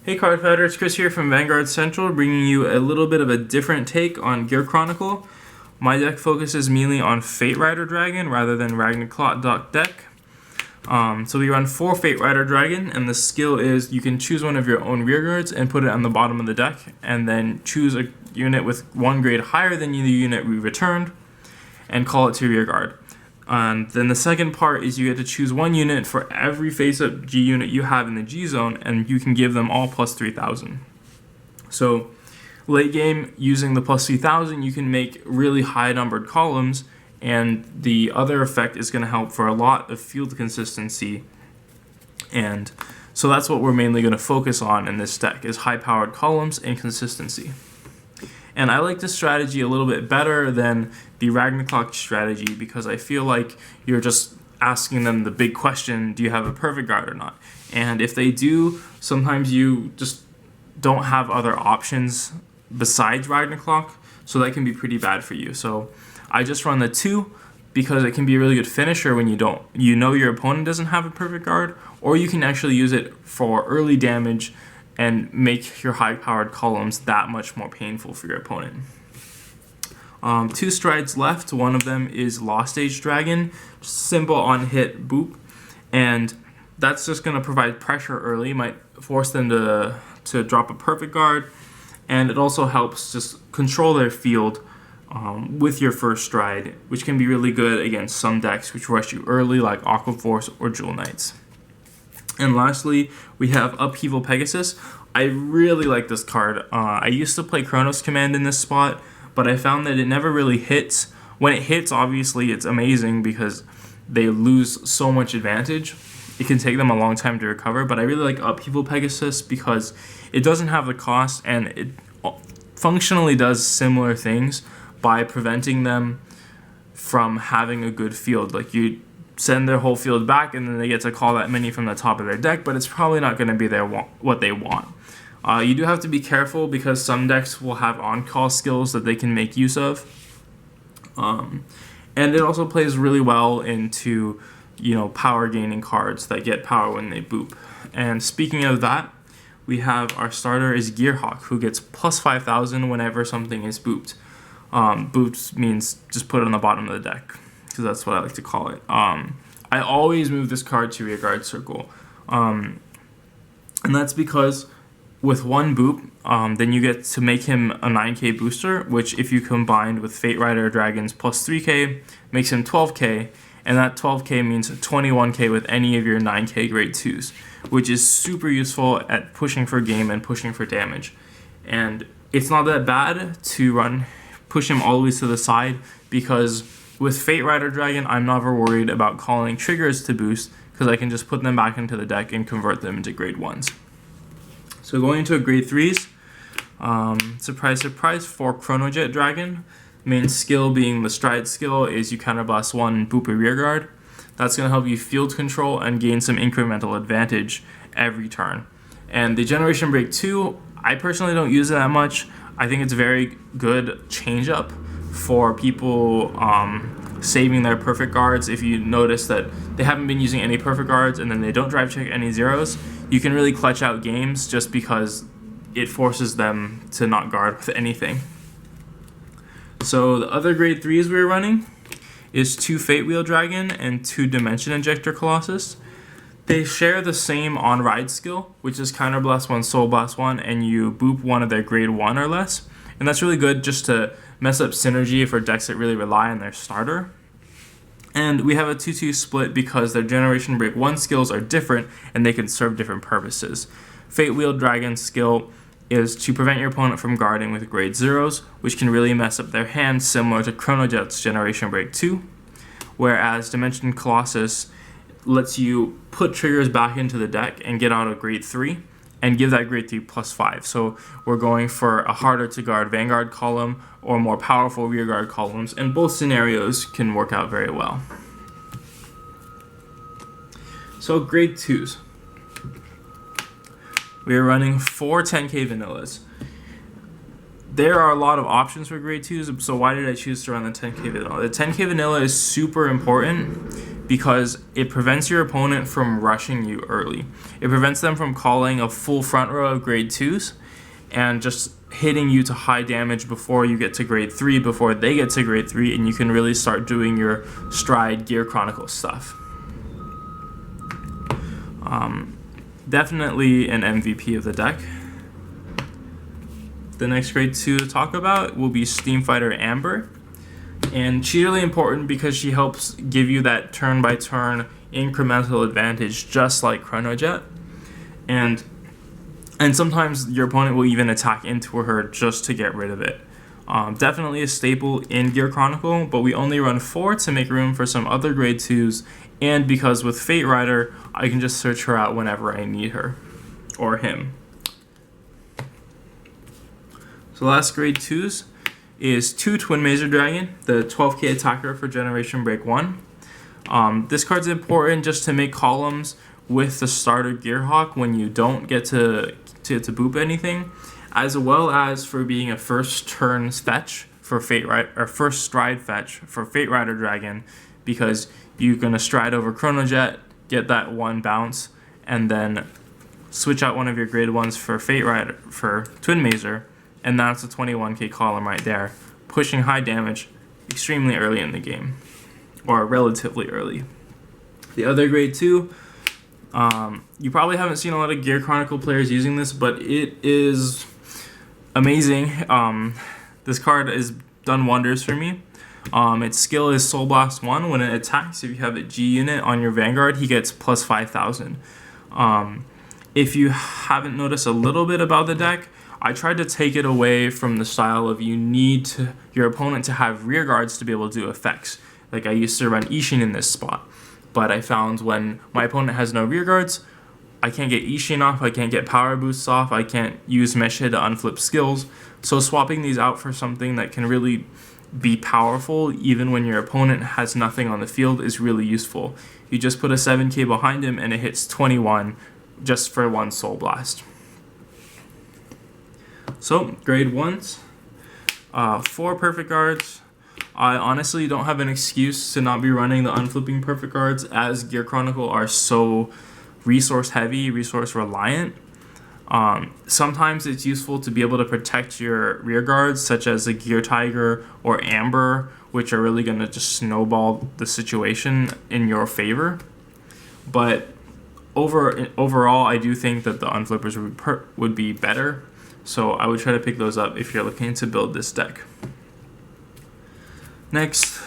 Hey Cardfighters, Chris here from Vanguard Central, bringing you a little bit of a different take on Gear Chronicle. My deck focuses mainly on Fate Rider Dragon rather than Ragnarok deck. So we run 4 Fate Rider Dragon, and the skill is you can choose one of your own rearguards and put it on the bottom of the deck, and then choose a unit with 1 grade higher than the unit we returned, and call it to rearguard. And then the second part is you get to choose 1 unit for every face-up G unit you have in the G zone, and you can give them all plus 3,000. So late game, using the plus 3,000, you can make really high numbered columns, and the other effect is going to help for a lot of field consistency. And so that's what we're mainly going to focus on in this deck, is high-powered columns and consistency. And I like this strategy a little bit better than the Ragnarok strategy because I feel like you're just asking them the big question, do you have a perfect guard or not? And if they do, sometimes you just don't have other options besides Ragnarok, so that can be pretty bad for you. So I just run the 2 because it can be a really good finisher when you know your opponent doesn't have a perfect guard, or you can actually use it for early damage and make your high-powered columns that much more painful for your opponent. 2 strides left. One of them is Lost Age Dragon, simple on-hit boop, and that's just going to provide pressure early, might force them to drop a perfect guard, and it also helps just control their field with your first stride, which can be really good against some decks which rush you early, like Aqua Force or Jewel Knights. And lastly, we have Upheaval Pegasus. I really like this card. I used to play Chronos Command in this spot, but I found that it never really hits. When it hits, obviously, it's amazing because they lose so much advantage. It can take them a long time to recover, but I really like Upheaval Pegasus because it doesn't have the cost, and it functionally does similar things by preventing them from having a good field. Like, you send their whole field back, and then they get to call that many from the top of their deck, but it's probably not going to be what they want. You do have to be careful because some decks will have on-call skills that they can make use of. And it also plays really well into, power gaining cards that get power when they boop. And speaking of that, we have our starter is Gearhawk, who gets plus 5,000 whenever something is booped. Booped means just put it on the bottom of the deck, because that's what I like to call it. I always move this card to rearguard circle. And that's because with 1 boop, then you get to make him a 9k booster, which if you combined with Fate Rider Dragon's plus 3k, makes him 12k, and that 12k means 21k with any of your 9k grade 2s, which is super useful at pushing for game and pushing for damage. And it's not that bad to push him all the way to the side, because with Fate Rider Dragon, I'm never worried about calling triggers to boost, because I can just put them back into the deck and convert them into grade 1s. So going into a grade 3s, surprise, surprise, for Chronojet Dragon. Main skill being the stride skill is you counterblast 1 boop a rearguard. That's going to help you field control and gain some incremental advantage every turn. And the Generation Break 2, I personally don't use it that much. I think it's a very good change-up for people saving their perfect guards. If you notice that they haven't been using any perfect guards and then they don't drive check any zeros, you can really clutch out games just because it forces them to not guard with anything. So the other grade 3s we're running is 2 Fate Wheel Dragon and 2 Dimension Injector Colossus. They share the same on-ride skill, which is Counterblast 1, Soul Blast 1, and you boop one of their grade 1 or less. And that's really good just to mess up synergy for decks that really rely on their starter. And we have a 2-2 split because their Generation Break 1 skills are different and they can serve different purposes. Fate Wheel Dragon's skill is to prevent your opponent from guarding with grade 0s, which can really mess up their hand, similar to Chronojet's Generation Break 2. Whereas Dimension Colossus lets you put triggers back into the deck and get out a grade 3 and give that grade 3 plus 5. So we're going for a harder to guard Vanguard column or more powerful rearguard columns, and both scenarios can work out very well. So grade 2s. We are running 4 10k vanillas. There are a lot of options for grade 2s, so why did I choose to run the 10k vanilla? The 10k vanilla is super important because it prevents your opponent from rushing you early. It prevents them from calling a full front row of grade 2s and just hitting you to high damage before you get to grade 3, before they get to grade 3, and you can really start doing your Stride Gear Chronicle stuff. Definitely an MVP of the deck. The next grade 2 to talk about will be Steam Fighter Amber. And she's really important because she helps give you that turn-by-turn incremental advantage, just like Chronojet. And sometimes your opponent will even attack into her just to get rid of it. Definitely a staple in Gear Chronicle, but we only run 4 to make room for some other grade 2s, and because with Fate Rider, I can just search her out whenever I need her, or him. So last grade 2s is 2 Twin Mazer Dragon, the 12k attacker for Generation Break 1. This card's important just to make columns with the starter Gearhawk when you don't get to boop anything, as well as for being a first turn fetch for Fate Rider, or first stride fetch for Fate Rider Dragon, because you're gonna stride over Chronojet, get that 1 bounce, and then switch out one of your grade 1s for Fate Rider for Twin Mazer, and that's a 21k column right there, pushing high damage extremely early in the game, or relatively early. The other grade 2, you probably haven't seen a lot of Gear Chronicle players using this, but it is amazing. This card has done wonders for me. Its skill is Soul Blast 1. When it attacks, if you have a G unit on your Vanguard, he gets plus 5,000. If you haven't noticed a little bit about the deck, I tried to take it away from the style of you need your opponent to have rear guards to be able to do effects. Like I used to run Ishin in this spot, but I found when my opponent has no rear guards, I can't get Ishin off, I can't get power boosts off, I can't use Meshe to unflip skills. So swapping these out for something that can really be powerful even when your opponent has nothing on the field is really useful. You just put a 7k behind him and it hits 21 just for 1 Soul Blast. So, grade 1s, 4 perfect guards. I honestly don't have an excuse to not be running the unflipping perfect guards, as Gear Chronicle are so resource heavy, resource reliant. Sometimes it's useful to be able to protect your rear guards, such as a Gear Tiger or Amber, which are really going to just snowball the situation in your favor. But overall, I do think that the unflippers would be better. So I would try to pick those up if you're looking to build this deck. Next,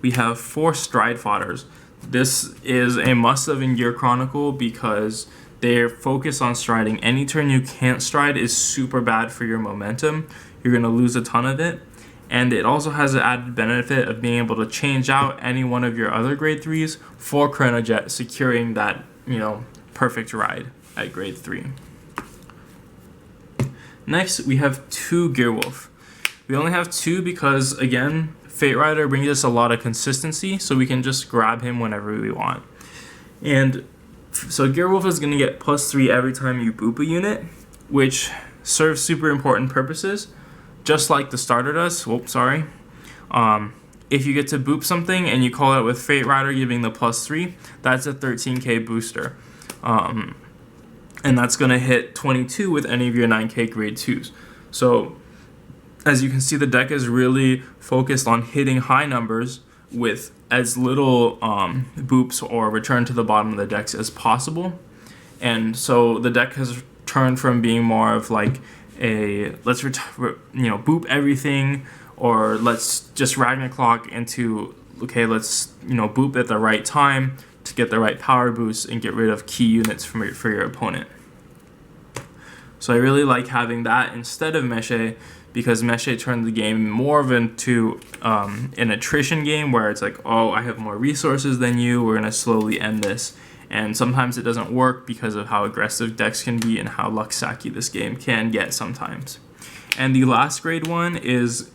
we have 4 Stride Fighters. This is a must-have in Gear Chronicle because their focus on striding. Any turn you can't stride is super bad for your momentum. You're going to lose a ton of it. And it also has the added benefit of being able to change out any one of your other grade 3s for Chronojet, securing that, perfect ride at grade 3. Next, we have 2 Gearwolf. We only have 2 because, again, Fate Rider brings us a lot of consistency, so we can just grab him whenever we want. And so Gearwolf is going to get plus 3 every time you boop a unit, which serves super important purposes, just like the starter does. Whoops, sorry. If you get to boop something and you call it with Fate Rider giving the plus 3, that's a 13k booster. And that's going to hit 22 with any of your 9k grade 2s. So as you can see, the deck is really focused on hitting high numbers with as little boops or return to the bottom of the decks as possible. And so the deck has turned from being more of like a let's boop everything, or let's just Ragnarok, into okay, let's boop at the right time to get the right power boost and get rid of key units for your opponent. So I really like having that instead of Meshe, because Meshe turned the game more into an attrition game where it's like, oh, I have more resources than you, we're going to slowly end this. And sometimes it doesn't work because of how aggressive decks can be and how luck-sacky this game can get sometimes. And the last grade 1 is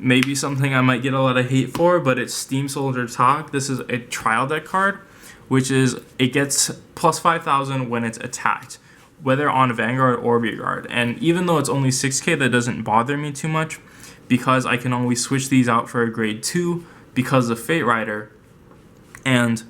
maybe something I might get a lot of hate for, but it's Steam Soldier Talk. This is a trial deck card, which is, it gets plus 5,000 when it's attacked, whether on Vanguard or Rear Guard. And even though it's only 6k, that doesn't bother me too much, because I can always switch these out for a grade 2 because of Fate Rider. And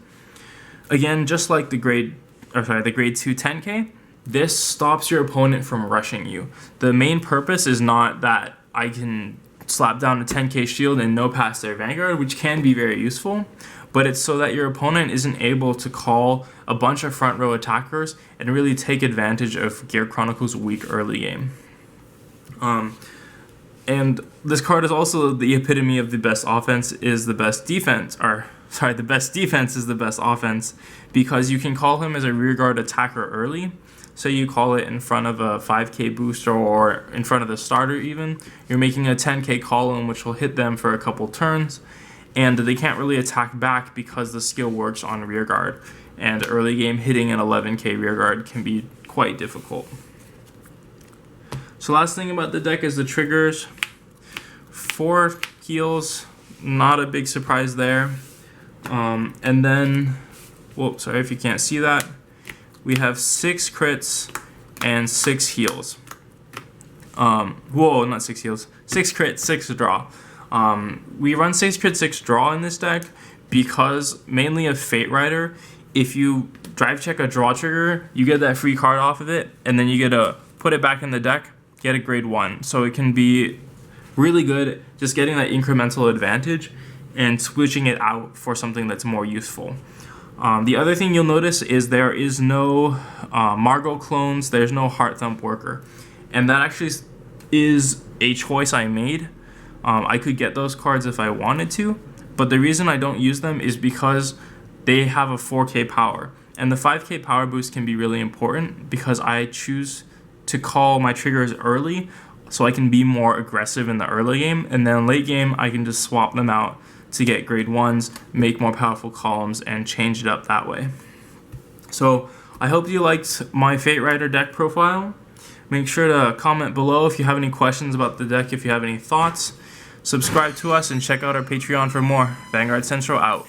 again, just like the grade 2 10K, this stops your opponent from rushing you. The main purpose is not that I can slap down a 10K shield and no pass their Vanguard, which can be very useful, but it's so that your opponent isn't able to call a bunch of front row attackers and really take advantage of Gear Chronicle's weak early game. And this card is also the epitome of the best offense is the best defense, the best defense is the best offense, because you can call him as a rearguard attacker early. So you call it in front of a 5K booster or in front of the starter even. You're making a 10K column which will hit them for a couple turns, and they can't really attack back because the skill works on rearguard. And early game hitting an 11K rearguard can be quite difficult. So last thing about the deck is the triggers. 4 heals, not a big surprise there. And then, sorry if you can't see that, we have 6 crits and 6 heals. Not 6 heals, 6 crits, 6 draw. We run 6 crit, 6 draw in this deck because mainly of Fate Rider. If you drive check a draw trigger, you get that free card off of it, and then you get to put it back in the deck, get a grade 1. So it can be really good just getting that incremental advantage and switching it out for something that's more useful. The other thing you'll notice is there is no Margot clones, there's no Heart Thump Worker. And that actually is a choice I made. I could get those cards if I wanted to, but the reason I don't use them is because they have a 4K power. And the 5K power boost can be really important because I choose to call my triggers early so I can be more aggressive in the early game, and then late game I can just swap them out to get grade 1s, make more powerful columns, and change it up that way. So I hope you liked my Fate Rider deck profile. Make sure to comment below if you have any questions about the deck, if you have any thoughts. Subscribe to us and check out our Patreon for more. Vanguard Central out.